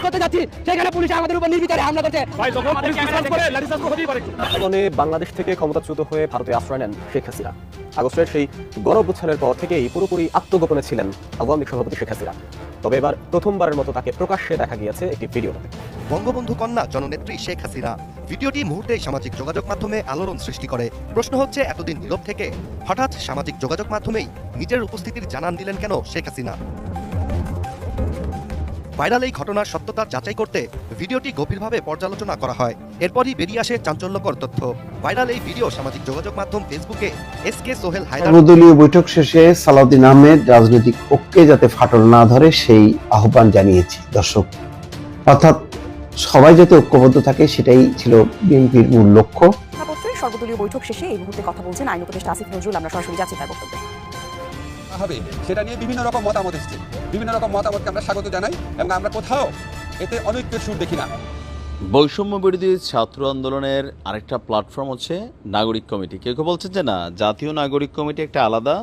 করতে যাচ্ছি সেখানে পুলিশ আমাদের উপর নির্বিচারে হামলা করছে। বাংলাদেশ থেকে ক্ষমতাচ্যুত হয়ে ভারতে আশ্রয় নেন শেখ হাসিনা। আগস্টের সেই গণঅভ্যুত্থানের পর থেকেই পুরোপুরি আত্মগোপনে ছিলেন আওয়ামী লীগ সভাপতি শেখ হাসিনা। তবে এবার প্রথমবারের মতো তাকে প্রকাশ্যে দেখা গিয়েছে একটি ভিডিওতে। বঙ্গবন্ধু কন্যা জননেত্রী শেখ হাসিনা ভিডিওটি মুহূর্তেই সামাজিক যোগাযোগ মাধ্যমে আলোড়ন সৃষ্টি করে। প্রশ্ন হচ্ছে, এতদিন নীরব থেকে হঠাৎ সামাজিক যোগাযোগ মাধ্যমেই নিজের উপস্থিতির জানান দিলেন কেন শেখ হাসিনা? ভাইরাল এই ঘটনার সত্যতা যাচাই করতে ভিডিওটি গভীরভাবে পর্যালোচনা করা হয়। এরপরই বেরিয়ে আসে চাঞ্চল্যকর তথ্য। ভাইরাল এই ভিডিও সামাজিক যোগাযোগ মাধ্যম ফেসবুকে এসকে সোহেল হায়দার সর্বদলীয় বৈঠক শেষে সালাউদ্দিন আহমেদ রাজনৈতিক ঐক্যে যাতে ফাটল না ধরে সেই আহ্বান জানিয়েছি দর্শক। অর্থাৎ সবাই যাতে ঐক্যবদ্ধ থাকে সেটাই ছিল বিএনপির মূল লক্ষ্য। সর্বদলীয় বৈঠক শেষে এই মুহূর্তে কথা বলছেন আইন উপদেষ্টা আসিফ নজরুল। আমরা সরাসরি যাচ্ছি তার বক্তব্যে। হবে সেটা নিয়ে বিভিন্ন রকম মতামত এসেছে, বিভিন্ন রকম মতামতকে আমরা স্বাগত জানাই এবং আমরা কোথাও এতে অনৈক্যের সুর দেখি না। বৈষম্য বিরোধী ছাত্র আন্দোলনের আরেকটা প্ল্যাটফর্ম হচ্ছে নাগরিক কমিটি। কেউ কেউ বলছেন যে না, জাতীয় নাগরিক কমিটি একটা আলাদা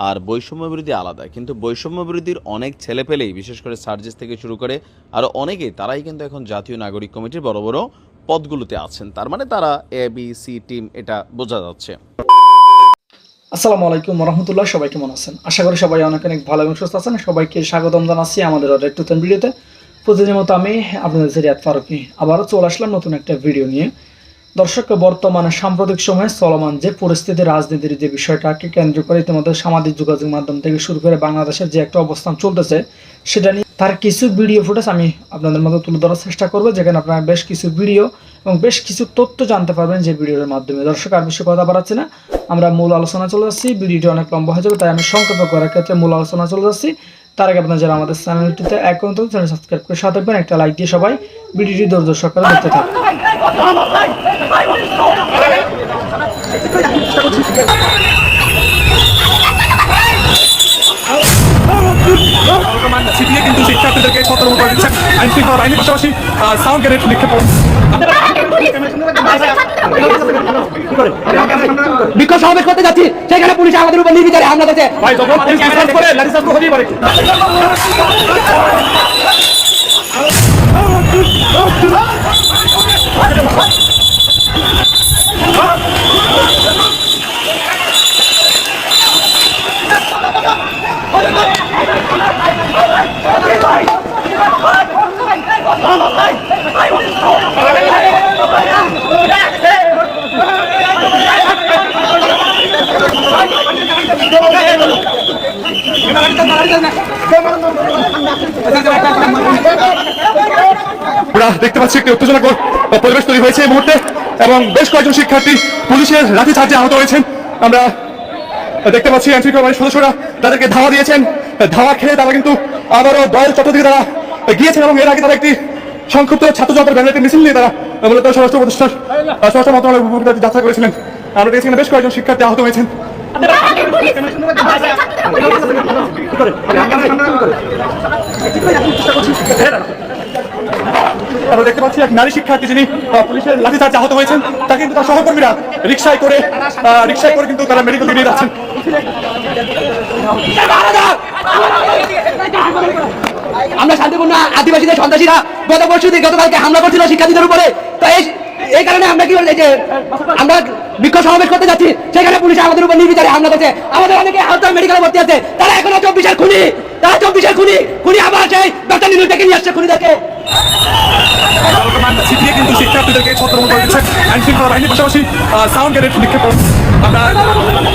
আর বৈষম্য বিরোধী আলাদা। কিন্তু বৈষম্য বিরোধীর অনেক ছেলেপেলেই, বিশেষ করে সার্জিস থেকে শুরু করে আরও অনেকেই, তারাই কিন্তু এখন জাতীয় নাগরিক কমিটির বড় বড় পদগুলোতে আছেন। তার মানে তারা ABC টিম, এটা বোঝা যাচ্ছে। আসসালামু আলাইকুম রহমতুল্লাহ। সবাই কেমন আছেন? আশা করি সবাই অনেক অনেক ভালো এবং সুস্থ আছেন। সবাইকে স্বাগতম জানাচ্ছি আমাদের একটু নতুন ভিডিওতে। প্রতিদিনের মতো আমি আপনাদের রিয়াদ ফারুকি আবারও চলে আসলাম নতুন একটা ভিডিও নিয়ে। দর্শক, বর্তমানে সাম্প্রতিক সময়ে চলমান যে পরিস্থিতি, রাজনীতির যে বিষয়টাকে কেন্দ্র করে ইতিমধ্যে সামাজিক যোগাযোগ মাধ্যম থেকে শুরু করে বাংলাদেশের যে একটা অবস্থান চলতেছে, সেটা নিয়ে তার কিছু ভিডিও ফুটেজ আমি আপনাদের মধ্যে তুলে ধরার চেষ্টা করবো, যেখানে আপনারা বেশ কিছু ভিডিও এবং বেশ কিছু তথ্য জানতে পারবেন যে ভিডিওর মাধ্যমে। দর্শক, আর বেশি কথা বাড়াচ্ছি না, আমরা মূল আলোচনা চলে যাচ্ছি। ভিডিওটি অনেক লম্বা হয়ে যাবে, তাই আমি সংক্ষেপে করার ক্ষেত্রে মূল আলোচনা চলে যাচ্ছি। তার আগে আপনারা যারা আমাদের চ্যানেলটিতে এখন চ্যানেল সাবস্ক্রাইব করে সাথে থাকবেন, একটা লাইক দিয়ে সবাই ভিডিওটি ধৈর্য সহকারে দেখতে থাকুন। কিন্তু শিক্ষার্থীদেরকে সতর্ক করে দিচ্ছেন আইন শৃঙ্খলা বাহিনীর, পাশাপাশি সাউন্ড গ্রেনেড নিক্ষেপ বিক্ষোভ সমাবেশ করতে যাচ্ছি সেখানে পুলিশ আমাদের উপর নির্বিচারে হামলা করছে। আমরা দেখতে পাচ্ছি একটি উত্তেজনাকর পরিবেশ তৈরি হয়েছে এই মুহূর্তে, এবং বেশ কয়েকজন শিক্ষার্থী পুলিশের লাঠিচার্জে আহত হয়েছেন। আমরা দেখতে পাচ্ছি আইন শৃঙ্খলা বাহিনীর সদস্যরা তাদেরকে ধাওয়া দিয়েছেন। ধাওয়া খেয়ে তারা কিন্তু আবারও দয়ের চত্বর দিকে তারা গিয়েছেন, এবং এর আগে তারা একটি সংক্ষিপ্ত ছাত্র জনতার ব্যানার মিছিল নিয়ে তারা মূলত স্বরাষ্ট্র মন্ত্রণালয়ের উপর যাত্রা করেছিলেন। আমরা দেখছি বেশ কয়েকজন শিক্ষার্থী আহত হয়েছেন। আমরা দেখতে পাচ্ছি এক নারী শিক্ষার্থী যিনি পুলিশের লাঠিচার্জে আহত হয়েছেন, তা কিন্তু তার সহকর্মীরা রিক্সায় করে কিন্তু তারা মেডিকেল নিয়ে যাচ্ছেন। আমরা শান্তিপূর্ণ আদিবাসীদের সন্ত্রাসীরা গতকালকে হামলা করছিল শিক্ষার্থীদের উপরে। তো এই কারণে আমরা কি বলছি যে আমরা বিক্ষোভ সমাবেশ করতে যাচ্ছি, সেখানে পুলিশ আমাদের উপর নির্বিচারে হামলা করছে। আমাদের অনেকে আহত মেডিকেলে ভর্তি আছে, তারা এখনো 24-এর খুনি, তারা 24-এর খুনি আবার সেই ডক্টর নীলু থেকে নিয়ে আসছে খুনিদেরকে। কিন্তু শিক্ষার্থীদেরকে সতর্ক করে দিচ্ছেন আইন শৃঙ্খলা বাহিনীর, পাশাপাশি সাউন্ড গ্রেনেড নিক্ষেপ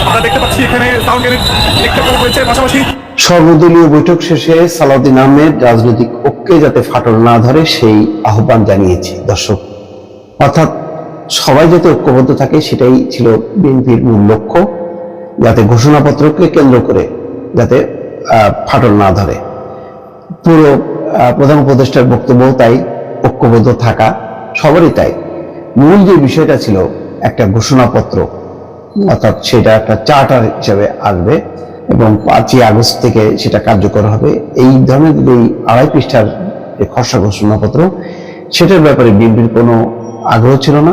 আমরা দেখতে পাচ্ছি এখানে সাউন্ড গ্রেনেড নিক্ষেপ করা হয়েছে। পাশাপাশি সর্বদলীয় বৈঠক শেষে সালাউদ্দিন আহমেদ রাজনৈতিক ঐক্যে যাতে ফাটল না ধরে সেই আহ্বান জানিয়েছি দর্শক। অর্থাৎ সবাই যাতে ঐক্যবদ্ধ থাকে সেটাই ছিল বিএনপির মূল লক্ষ্য, যাতে ঘোষণাপত্রকে কেন্দ্র করে যাতে ফাটল না ধরে। পুরো প্রধান উপদেষ্টার বক্তব্য তাই, ঐক্যবদ্ধ থাকা সবারই তাই। মূল যে বিষয়টা ছিল একটা ঘোষণাপত্র, অর্থাৎ সেটা একটা চার্টার হিসেবে আসবে এবং 5ই আগস্ট থেকে সেটা কার্যকর হবে। এই ধরনের যে 2.5 পৃষ্ঠার যে খসড়া ঘোষণাপত্র, সেটার ব্যাপারে বিএনপির কোনো আগ্রহ ছিল না।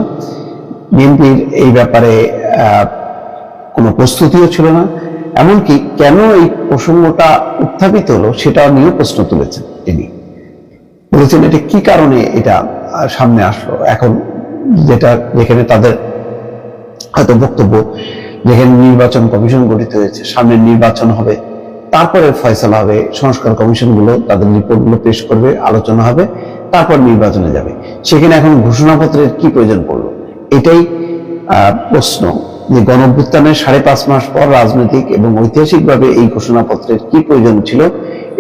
বিএনপির এই ব্যাপারে কোনো প্রস্তুতিও ছিল না। এমনকি কেন এই প্রসঙ্গটা উত্থাপিত হলো সেটা নিয়েও প্রশ্ন তুলেছেন তিনি। বলেছেন এটা কি কারণে এটা সামনে আসলো। এখন যেখানে তাদের হয়তো বক্তব্য, যেখানে নির্বাচন কমিশন গঠিত হয়েছে, সামনে নির্বাচন হবে, তারপরে ফয়সালা হবে, সংস্কার কমিশনগুলো তাদের রিপোর্টগুলো পেশ করবে, আলোচনা হবে, তারপর নির্বাচনে যাবে, সেখানে এখন ঘোষণাপত্রের কি প্রয়োজন পড়লো? এটাই প্রশ্ন যে গণঅভ্যুত্থানের 5.5 মাস পর রাজনৈতিক এবং ঐতিহাসিকভাবে এই ঘোষণাপত্রের কি প্রয়োজন ছিল,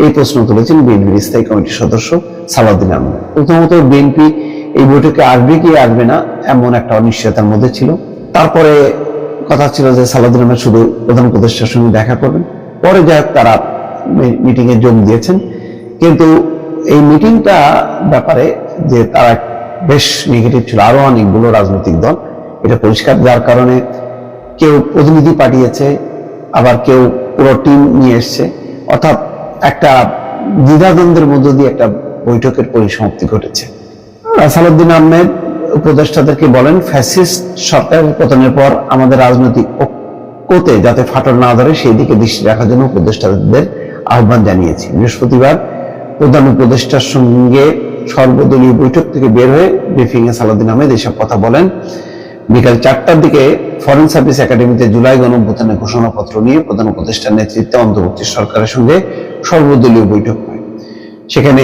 এই প্রশ্ন তুলেছেন বিএনপির স্থায়ী কমিটির সদস্য সালাউদ্দিন আহমেদ। প্রথমত বিএনপি এই বৈঠকে আসবে কি আসবে না এমন একটা অনিশ্চয়তার মধ্যে ছিল। তারপরে কথা ছিল যে সালাউদ্দিন আহমেদ শুধু প্রধান উপদেষ্টার সঙ্গে দেখা করবেন, পরে যাই হোক তারা মিটিংয়ে যোগ দিয়েছেন। কিন্তু এই মিটিংটা ব্যাপারে যে তারা বেশ নেগেটিভ ছিল, আরো অনেকগুলো রাজনৈতিক দল, এটা পরিষ্কার। যার কারণে কেউ প্রতিনিধি পাঠিয়েছে, আবার কেউ পুরো টিম নিয়ে এসছে, অর্থাৎ একটা দ্বিধাদ্বন্দ্বের মধ্য দিয়ে একটা বৈঠকের পরিসমাপ্তি ঘটেছে। সালাউদ্দিন আহমেদ উপদেষ্টাদেরকে বলেন, ফ্যাসিস্ট সরকারের পতনের পর আমাদের রাজনৈতিক ঐক্যতে যাতে ফাটল না ধরে সেই দিকে দৃষ্টি রাখার জন্য উপদেষ্টাদের আহ্বান জানিয়েছি। বৃহস্পতিবার প্রধান উপদেষ্টার সঙ্গে সর্বদলীয় বৈঠক থেকে বের হয়ে ব্রিফিং এ সালাউদ্দিন আহমেদ এসব কথা বলেন। বিকাল 4টার দিকে ফরেন সার্ভিস একাডেমিতে জুলাই গণঅভ্যুত্থানের ঘোষণাপত্র নিয়ে প্রধান উপদেষ্টার নেতৃত্বে অন্তর্বর্তী সরকারের সঙ্গে সর্বদলীয় বৈঠক হয়। সেখানে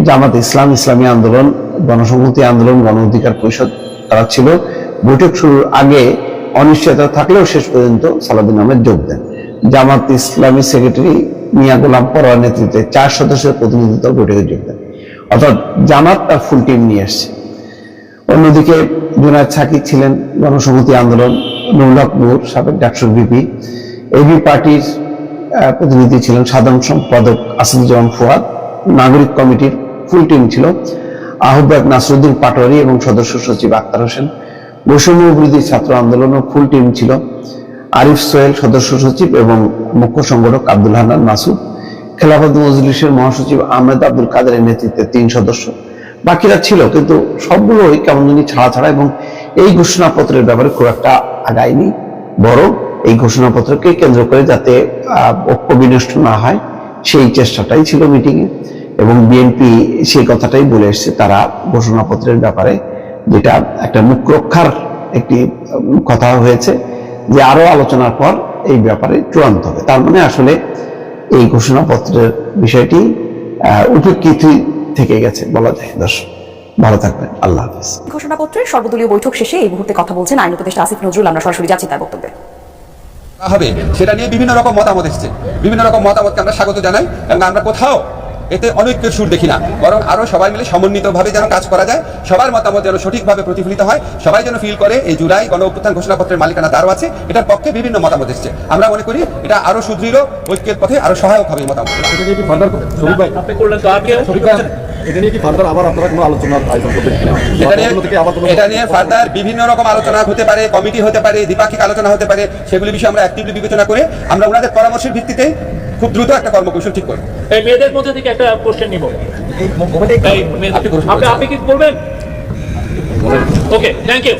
জামাত ইসলাম, ইসলামী আন্দোলন, গণসংহতি আন্দোলন, গণ অধিকার পরিষদ তারা ছিল। বৈঠক শুরুর আগে অনিশ্চয়তা থাকলেও শেষ পর্যন্ত সালাউদ্দিন আহমেদ যোগ দেন। জামাত ইসলামী সেক্রেটারি মিয়া গোলাম পরোয়ার নেতৃত্বে 4 সদস্যের প্রতিনিধি দল বৈঠকে যোগ দেন। অর্থাৎ জামাত তার ফুল টিম নিয়ে এসছে। অন্যদিকে জুনায়েদ সাকিব ছিলেন, গণসংহতি আন্দোলন, নুরুল হক নূর সাবেক ডাকসুর ভিপি, এবি পার্টির প্রতিনিধি ছিলেন সাধারণ সম্পাদক আসাদুজ্জামান ফুয়াদ, নাগরিক কমিটির ফুল টিম ছিল আহ্বায়ক নাসরুদ্দিন পাটোয়ারি এবং সদস্য সচিব আক্তার হোসেন। বৈষম্য বিরোধী ছাত্র আন্দোলনের ফুল টিম ছিল আরিফ সোহেল সদস্য সচিব এবং মুখ্য সংগঠক আব্দুল হান্নান মাসুদ। খেলাফত মজলিসের মহাসচিব আহমেদ আব্দুল কাদেরের নেতৃত্বে 3 সদস্য। বাকিরা ছিল, কিন্তু সবগুলোই কেমন জানি ছাড়া এবং এই ঘোষণাপত্রের ব্যাপারে খুব একটা আগায়নি। বড় এই ঘোষণাপত্রকে কেন্দ্র করে যাতে ঐক্য বিনষ্ট না হয় সেই চেষ্টাটাই ছিল মিটিংয়ে, এবং বিএনপি সেই কথাটাই বলে এসছে তারা ঘোষণাপত্রের ব্যাপারে, যেটা একটা মুখ রক্ষার একটি কথা হয়েছে যে আরো আলোচনার পর এই ব্যাপারে চূড়ান্ত হবে। তার মানে আসলে এই ঘোষণাপত্রের বিষয়টি উপেক্ষিত থেকে গেছে বলা যায়। দর্শক ভালো থাকবেন, আল্লাহ হাফিজ। ঘোষণাপত্রের সর্বদলীয় বৈঠক শেষে এই মুহূর্তে কথা বলছেন আইন উপদেষ্টা আসিফ নজরুল। আমরা সরাসরি যাচ্ছি তার বক্তব্যে। হবে সেটা নিয়ে বিভিন্ন রকম মতামত এসছে, বিভিন্ন রকম মতামতকে আমরা স্বাগত জানাই, এবং আমরা কোথাও এতে অনৈক্যের সুর দেখি না, বরং আরো সবাই মিলে সমন্বিতভাবে যেন কাজ করা যায়, সবার মতামত যেন সঠিকভাবে প্রতিফলিত হয়, সবাই যেন ফিল করে এই জুলাই গণঅভ্যুত্থান ঘোষণাপত্রের মালিকানা তারও আছে, এটার পক্ষে বিভিন্ন মতামত এসছে। আমরা মনে করি এটা আরো সুদৃঢ় ঐক্যের পথে আরো সহায়ক হবে এই মতামত। এটা নিয়ে ফার্দার বিভিন্ন রকম আলোচনা হতে পারে, কমিটি হতে পারে, দ্বিপাক্ষিক আলোচনা হতে পারে, সেগুলি বিষয়ে আমরা অ্যাক্টিভলি বিবেচনা করে আমরা ওনাদের পরামর্শের ভিত্তিতে খুব দ্রুত একটা কর্মকৌশল ঠিক করব। এই মেয়েদের মধ্যে থেকে একটা কোশ্চেন নিব। আপনি কি বলবেন? ওকে, থ্যাংক ইউ।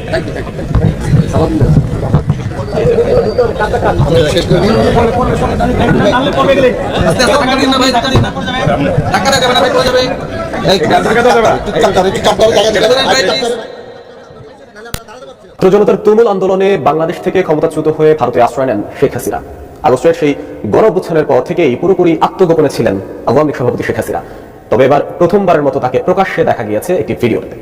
জনতার তুমুল আন্দোলনে বাংলাদেশ থেকে ক্ষমতাচ্যুত হয়ে ভারতে আশ্রয় নেন শেখ হাসিনা। আগস্টের সেই গণঅভ্যুত্থানের পর থেকেই পুরোপুরি আত্মগোপনে ছিলেন আওয়ামী লীগ সভাপতি শেখ হাসিনা। তবে এবার প্রথমবারের মতো তাকে প্রকাশ্যে দেখা গিয়েছে একটি ভিডিওতে।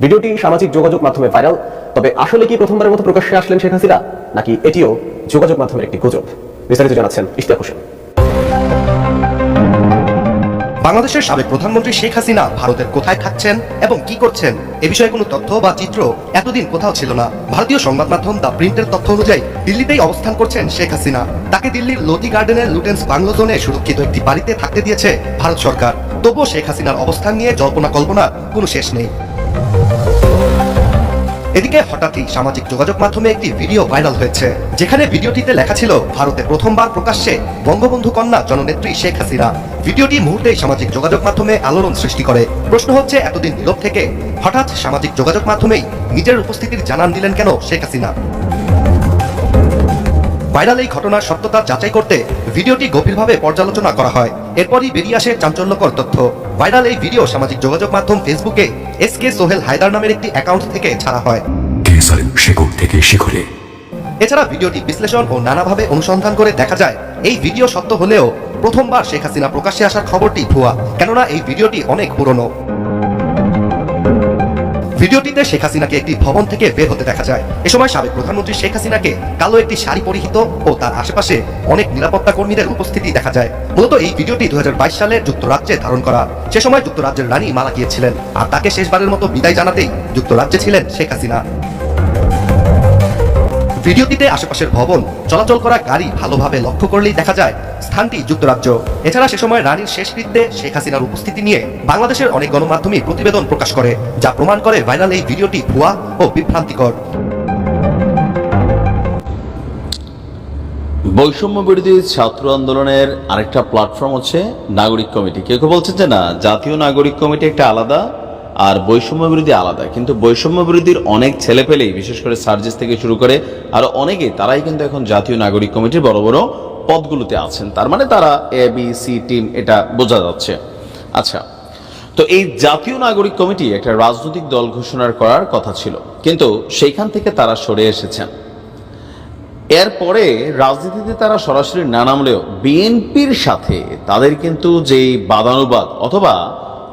ভিডিওটি সামাজিক যোগাযোগ মাধ্যমে ভাইরাল। তবে আসলে কি প্রথমবারের মতো প্রকাশ্যে আসলেন শেখ হাসিনা, নাকি এটিও যোগাযোগ মাধ্যমের একটি গুজব? বিস্তারিত জানাচ্ছেন ইশতিয়াক হোসেন। বাংলাদেশের সাবেক প্রধানমন্ত্রী শেখ হাসিনা ভারতের কোথায় থাকছেন এবং কি করছেন এ বিষয়ে কোনো তথ্য বা চিত্র এতদিন কোথাও ছিল না। ভারতীয় সংবাদ মাধ্যম দ্য প্রিন্টের তথ্য অনুযায়ী দিল্লিতেই অবস্থান করছেন শেখ হাসিনা। তাকে দিল্লির লোধি গার্ডেনের লুটেন্স বাংলো জোনে সুরক্ষিত একটি বাড়িতে থাকতে দিয়েছে ভারত সরকার। তবুও শেখ হাসিনার অবস্থান নিয়ে জল্পনা কল্পনার কোনো শেষ নেই। এদিকে হঠাৎই সামাজিক যোগাযোগ মাধ্যমে একটি ভিডিও ভাইরাল হয়েছে, যেখানে ভিডিওটিতে লেখা ছিল ভারতে প্রথমবার প্রকাশ্যে বঙ্গবন্ধু কন্যা জননেত্রী শেখ হাসিনা। ভিডিওটি মুহূর্তেই সামাজিক যোগাযোগ মাধ্যমে আলোড়ন সৃষ্টি করে। প্রশ্ন হচ্ছে, এতদিন নীরব থেকে হঠাৎ সামাজিক যোগাযোগ মাধ্যমেই নিজের উপস্থিতির জানান দিলেন কেন শেখ হাসিনা? ভাইরাল এই ঘটনার সত্যতা যাচাই করতে ভিডিওটি গভীরভাবে পর্যালোচনা করা হয়। এরপরই বেরিয়ে আসে চাঞ্চল্যকর তথ্য। ভাইরাল এই ভিডিও সামাজিক যোগাযোগ মাধ্যম ফেসবুকে SK সোহেল হায়দার নামের একটি অ্যাকাউন্ট থেকে ছাড়া হয়। এছাড়া ভিডিওটি বিশ্লেষণ ও নানাভাবে অনুসন্ধান করে দেখা যায়, এই ভিডিও সত্য হলেও প্রথমবার শেখ হাসিনা প্রকাশ্যে আসার খবরটি ভুয়া, কেননা এই ভিডিওটি অনেক পুরনো। ভিডিওটিতে শেখ হাসিনাকে একটি ভবন থেকে বের হতে দেখা যায়। এ সময় সাবেক প্রধানমন্ত্রী শেখ হাসিনাকে কালো একটি শাড়ি পরিহিত ও তার আশেপাশে অনেক নিরাপত্তা কর্মীদের উপস্থিতি দেখা যায়। মূলত এই ভিডিওটি 2022 সালে যুক্তরাজ্যে ধারণ করা। সে সময় যুক্তরাজ্যের রানী মারা গিয়েছিলেন, আর তাকে শেষবারের মতো বিদায় জানাতেই যুক্তরাজ্যে ছিলেন শেখ হাসিনা। ভিডিওটিতে আশেপাশের ভবন, চলাচল করা গাড়ি ভালোভাবে লক্ষ্য করলেই দেখা যায় স্থানটি যুক্তরাজ্য। এছাড়া সে সময় রানীর শেষকৃত্যে শেখ হাসিনার উপস্থিতি নিয়ে বাংলাদেশের অনেক গণমাধ্যমে প্রতিবেদন প্রকাশ করে, যা প্রমাণ করে ভাইরাল এই ভিডিওটি ভুয়া ও বিভ্রান্তিকর। বৈষম্য বিরোধী ছাত্র আন্দোলনের আরেকটা প্ল্যাটফর্ম হচ্ছে নাগরিক কমিটি। কেউ কেউ বলছেন যে না, জাতীয় নাগরিক কমিটি একটা আলাদা আর বৈষম্য বিরোধী আলাদা। কিন্তু বৈষম্য বিরোধীর অনেক ছেলেপেলেই, বিশেষ করে সার্জিস থেকে শুরু করে আরো অনেকেই, তারাই কিন্তু এখন জাতীয় নাগরিক কমিটির বড় বড় পদগুলোতে আছেন। তার মানে তারা ABC টিম, এটা বোঝা যাচ্ছে। আচ্ছা, তো এই জাতীয় নাগরিক কমিটি একটা রাজনৈতিক দল ঘোষণা করার কথা ছিল, কিন্তু সেইখান থেকে তারা সরে এসেছেন। এরপরে রাজনীতিতে তারা সরাসরি না নামলেও বিএনপির সাথে তাদের কিন্তু যেই বাদানুবাদ অথবা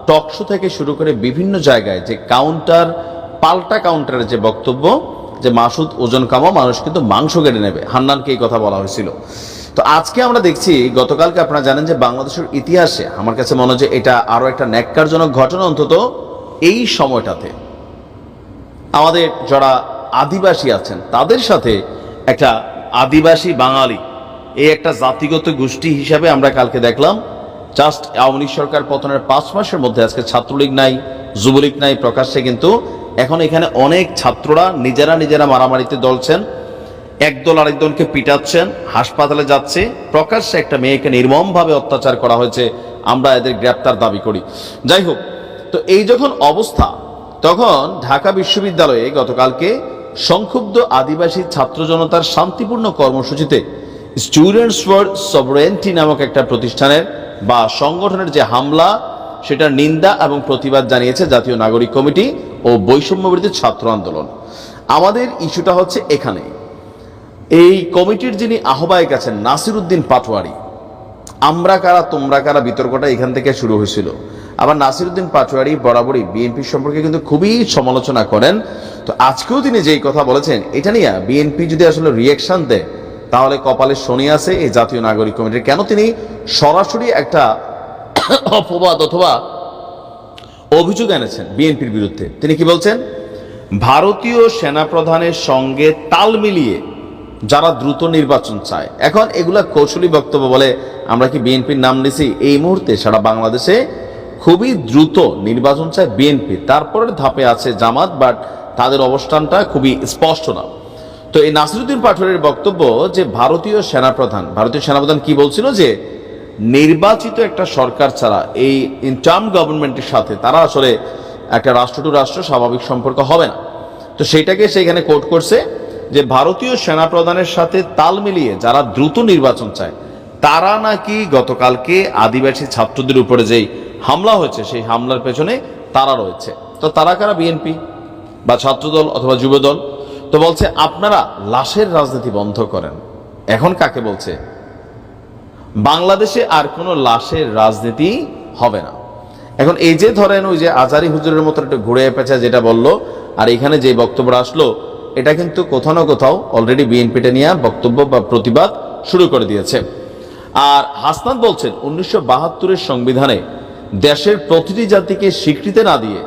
টকশো থেকে শুরু করে বিভিন্ন জায়গায় যে কাউন্টার, পাল্টা কাউন্টারের যে বক্তব্য, যে মাসুদ ওজন কামাও, মানুষ কিন্তু মাংস কেটে নেবে, হান্নানকে এই কথা বলা হয়েছিল। তো আজকে আমরা দেখছি, গতকালকে আপনারা জানেন যে বাংলাদেশের ইতিহাসে আমার কাছে মনে হয় যে এটা আরো একটা ন্যাক্কারজনক ঘটনা, অন্তত এই সময়টাতে আমাদের যারা আদিবাসী আছেন তাদের সাথে একটা আদিবাসী বাঙালি, এই একটা জাতিগত গোষ্ঠী হিসাবে আমরা কালকে দেখলাম জাস্ট আওয়ামী লীগ সরকার পতনের 5 মাসের মধ্যে আজকে ছাত্রলীগ নাই, যুবলীগ নাই প্রকাশ্যে, কিন্তু এখন এখানে অনেক ছাত্ররা নিজেরা মারামারিতে দলছেন, একদল আরেকদলকে পিটাচ্ছেন, হাসপাতালে যাচ্ছে, প্রকাশ্যে একটা মেয়েকে নির্মমভাবে অত্যাচার করা হয়েছে, আমরা এদের গ্রেপ্তার দাবি করি। যাই হোক, তো এই যখন অবস্থা, তখন ঢাকা বিশ্ববিদ্যালয়ে গতকালকে সংক্ষুব্ধ আদিবাসী ছাত্র জনতার শান্তিপূর্ণ কর্মসূচিতে স্টুডেন্টস ফর সভরেন্টি নামক একটা প্রতিষ্ঠানের বা সংগঠনের যে হামলা, সেটার নিন্দা এবং প্রতিবাদ জানিয়েছে জাতীয় নাগরিক কমিটি ও বৈষম্য বিরোধী ছাত্র আন্দোলন। আমাদের ইস্যুটা হচ্ছে এখানে, এই কমিটির যিনি আহ্বায়ক আছেন নাসির উদ্দিন পাটোয়ারি, আমরা কারা তোমরা কারা বিতর্কটা এখান থেকে শুরু হয়েছিল। আবার নাসির উদ্দিন পাটোয়ারি বরাবরই বিএনপি সম্পর্কে কিন্তু খুবই সমালোচনা করেন। তো আজকেও তিনি যেই কথা বলেছেন, এটা নিয়ে বিএনপি যদি আসলে রিয়াকশন দেয় তাহলে কপালে শনি আছে এই জাতীয় নাগরিক কমিটির। কেন তিনি সরাসরি একটা অপবাদ অথবা অভিযোগ এনেছেন বিএনপির বিরুদ্ধে। তিনি কি বলছেন, ভারতীয় সেনাপ্রধানের সঙ্গে তাল মিলিয়ে যারা দ্রুত নির্বাচন চায়। এখন এগুলা কৌশলী বক্তব্য বলে আমরা কি বিএনপির নাম নিছি? এই মুহূর্তে সারা বাংলাদেশে খুবই দ্রুত নির্বাচন চায় বিএনপি, তারপরের ধাপে আছে জামাত, বাট তাদের অবস্থানটা খুবই স্পষ্ট না। তো এই নাসিরুদ্দিন পাটোয়ারির বক্তব্য যে ভারতীয় সেনাপ্রধান কি বলছিল, যে নির্বাচিত একটা সরকার ছাড়া এই ইন্টার্ম গভর্নমেন্টের সাথে তারা আসলে একটা রাষ্ট্র টু রাষ্ট্র স্বাভাবিক সম্পর্ক হবে না। তো সেইটাকে সেখানে কোট করছে যে ভারতীয় সেনাপ্রধানের সাথে তাল মিলিয়ে যারা দ্রুত নির্বাচন চায় তারা নাকি গতকালকে আদিবাসী ছাত্রদের উপরে যেই হামলা হয়েছে সেই হামলার পেছনে তারা রয়েছে। তো তারা কারা? বিএনপি বা ছাত্রদল অথবা যুবদল। তো বলছে আপনারা লাশের রাজনীতি বন্ধ করেন। এখন কাকে বলছে? বাংলাদেশে আর কোনো লাশের রাজনীতি হবে না। এখন এই যে ধরেন ওই যে আজারি হুজুরের মতো একটু ঘুরে পেঁচা যেটা বললো, আর এখানে যে বক্তব্য আসলো, এটা কিন্তু কোথাও না কোথাও অলরেডি বিএনপিটা নিয়ে বক্তব্য বা প্রতিবাদ শুরু করে দিয়েছে। আর হাসনাত বলছেন 1972-এর সংবিধানে দেশের প্রতিটি জাতিকে স্বীকৃতি না দিয়ে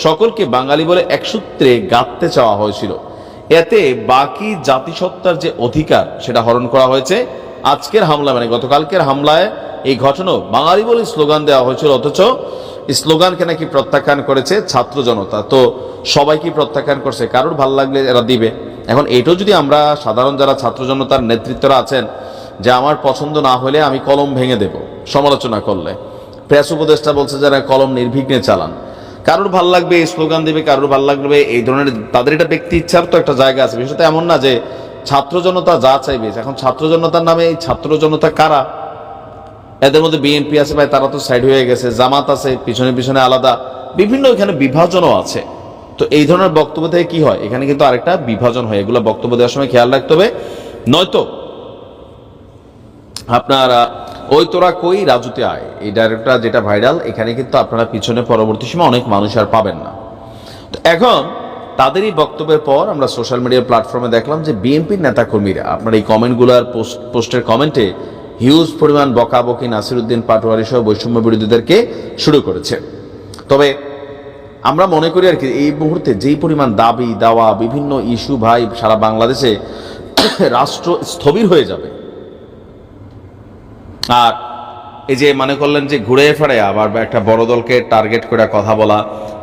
সকলকে বাঙালি বলে এক সূত্রে গাঁথতে চাওয়া হয়েছিল। এতে বাকি জাতিসত্তার যে অধিকার সেটা হরণ করা হয়েছে। আজকের হামলা মানে গতকালকের হামলায় এই ঘটনা বাঙালি বলে স্লোগান দেওয়া হয়েছিল, অথচ স্লোগানকে নাকি প্রত্যাখ্যান করেছে ছাত্র জনতা। তো সবাই কি প্রত্যাখ্যান করছে? কারোর ভালো লাগলে এরা দিবে। এখন এটাও যদি আমরা সাধারণ যারা ছাত্র জনতার নেতৃত্বরা আছেন যে আমার পছন্দ না হলে আমি কলম ভেঙে দেব সমালোচনা করলে, প্রেস উপদেষ্টা বলছে যারা কলম নির্বিঘ্নে চালান, কারোর ভাল লাগবে এই স্লোগান দেবে, কারোর ভাল লাগবে এই ধরনের, তাদের এটা ব্যক্তি ইচ্ছার তো একটা জায়গা আছে। বিষয়টা এমন না যে ছাত্র জনতা যা চাইবে। এখন ছাত্র জনতার নামে এই ছাত্র জনতা কারা? এদের মধ্যে বিএনপি আছে, ভাই তারা তো সাইড হয়ে গেছে, জামাত আছে পিছনে পিছনে আলাদা, বিভিন্ন এখানে বিভাজনও আছে। তো এই ধরনের বক্তব্য থেকে কি হয়, এখানে কিন্তু আরেকটা বিভাজন হয়। এগুলো বক্তব্য দেওয়ার সময় খেয়াল রাখতে হবে, নয়তো আপনারা ওই তোরা কই রাজুতে আয় এই ডায়লগটা যেটা ভাইরাল, এখানে কিন্তু আপনারা পিছনে পরবর্তী সময় অনেক মানুষ আর পাবেন না। তো এখন তাদেরই বক্তব্যের পর আমরা সোশ্যাল মিডিয়া প্ল্যাটফর্মে দেখলাম যে বিএনপির নেতাকর্মীরা আপনার এই কমেন্টগুলোর পোস্টের কমেন্টে হিউজ পরিমাণ বকাবকি নাসিরউদ্দিন পাটোয়ারি সহ বৈষম্য বিরোধীদেরকে শুরু করেছে। তবে আমরা মনে করি আর কি এই মুহূর্তে যেই পরিমাণ দাবি দাওয়া বিভিন্ন ইস্যু ভাই সারা বাংলাদেশে রাষ্ট্র স্থবির হয়ে যাবে। আর এই যে মনে করলেন যে ঘুরে ফেরে আবার একটা বড় দলকে টার্গেট করে কথা বলা,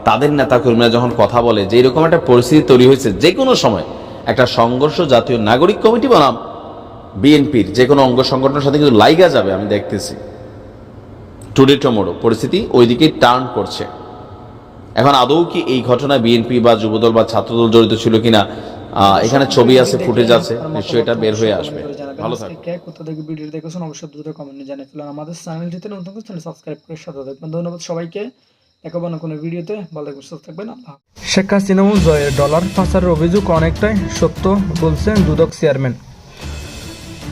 তাদের নেতাকর্মীরা যখন কথা বলে যে এরকম একটা পরিস্থিতি তৈরি হয়েছে, যে কোনো সময় একটা সংঘর্ষ জাতীয় নাগরিক কমিটি বনাম বিএনপির যে কোনো অঙ্গ সংগঠনের সাথে কিন্তু লাইগা যাবে। আমি দেখতেছি টুডে টুমরো পরিস্থিতি ওইদিকে টার্ন করছে। এখন আদৌ কি এই ঘটনায় বিএনপি বা যুবদল বা ছাত্রদল জড়িত ছিল কিনা, এখানে ছবি আছে, ফুটেজ আছে, নিশ্চয়ই এটা বের হয়ে আসবে। ভালো থাকবেন। কোথা থেকে ভিডিও দেখেছেন অবশ্যই দ্রুত কমেন্টে জানিয়ে ফেলুন। আমাদের চ্যানেলটিতে নতুন চ্যানেল সাবস্ক্রাইব করে সাথে থাকবেন। ধন্যবাদ সবাইকে। দেখাবো না কোনো ভিডিওতে, ভালো থাকবেন, সুস্থ থাকবেন। আল্লাহ। শেখ হাসিনা ও জয়ের ডলার পাচারের অভিযোগ অনেকটাই সত্য বলছেন দুদক চেয়ারম্যান।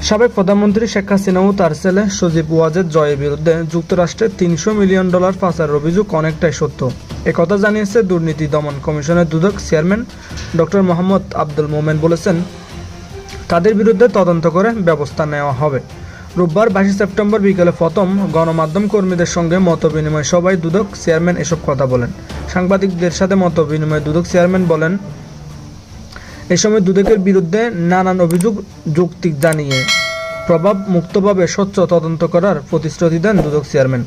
সাবেক প্রধানমন্ত্রী শেখ হাসিনা ও তার ছেলে সজীব ওয়াজেদ জয়ের বিরুদ্ধে যুক্তরাষ্ট্রের $300 মিলিয়ন পাচারের অভিযোগ অনেকটাই সত্য। একথা জানিয়েছে দুর্নীতি দমন কমিশনের দুদক চেয়ারম্যান ডক্টর মোহাম্মদ আব্দুল মোমেন। বলেছেন তাদের বিরুদ্ধে তদন্ত করে ব্যবস্থা নেওয়া হবে। রোববার 22 সেপ্টেম্বর বিকেলে প্রথম গণমাধ্যম কর্মীদের সঙ্গে মতবিনিময় সভায় দুদক চেয়ারম্যান এসব কথা বলেন। সাংবাদিকদের সাথে মতবিনিময়ে দুদক চেয়ারম্যান বলেন, এই সময় দুদকের বিরুদ্ধে নানান অভিযোগ যৌক্তিক জানিয়ে প্রভাব মুক্তভাবে স্বচ্ছ তদন্ত করার প্রতিশ্রুতি দেন দুদক চেয়ারম্যান।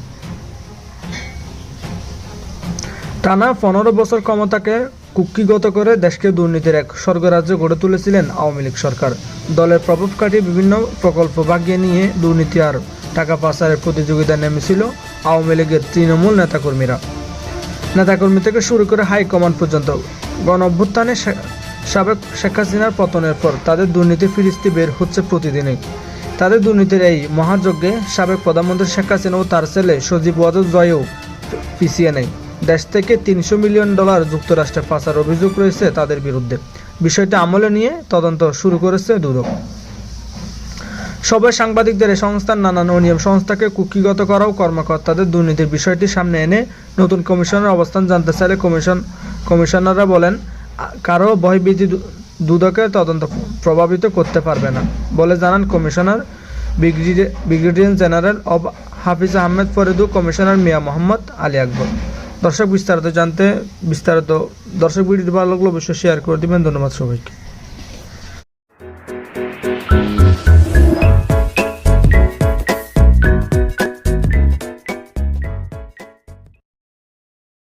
টানা 15 বছর ক্ষমতাকে কুক্ষিগত করে দেশকে দুর্নীতির এক স্বর্গরাজ্য গড়ে তুলেছিলেন আওয়ামী লীগ সরকার। দলের প্রভাব কাটিয়ে বিভিন্ন প্রকল্প ভাগিয়ে নিয়ে দুর্নীতি আর টাকা পাচারের প্রতিযোগিতায় নেমেছিল আওয়ামী লীগের তৃণমূল নেতাকর্মী থেকে শুরু করে হাইকমান্ড পর্যন্ত। গণ অভ্যুত্থানে সাবেক শেখ হাসিনার পতনের পর তাদের দুর্নীতির ফিরিস্তি বের হচ্ছে প্রতিদিনই। তাদের দুর্নীতির এই মহাযজ্ঞে সাবেক প্রধানমন্ত্রী শেখ হাসিনা ও তার ছেলে সজীব ওয়াজেদ জয়েও পিছিয়ে নেই। দেশ থেকে $300 মিলিয়ন যুক্তরাষ্ট্রে পাচার অভিযোগ রয়েছে তাদের বিরুদ্ধে। বিষয়টি আমলে নিয়ে তদন্ত শুরু করেছে দুদক। সবাই সাংবাদিকদের এই সংস্থার নানান অনিয়ম সংস্থাকে কুক্ষিগত করাও কর্মকর্তাদের দুর্নীতির বিষয়টি সামনে এনে নতুন কমিশনের অবস্থান জানতে চাইলে কমিশনাররা বলেন কারো ভয়ভীতি দুদকের তদন্ত প্রভাবিত করতে পারবে না বলে জানান কমিশনার ব্রিগেডিয়ার জেনারেল অব হাফিজ আহমেদ ফরিদু, কমিশনার মিয়া মোহাম্মদ আলী আকবর। দর্শক ভিডিওটি ভালো লাগলে অবশ্যই শেয়ার করে দিবেন। ধন্যবাদ সবাইকে।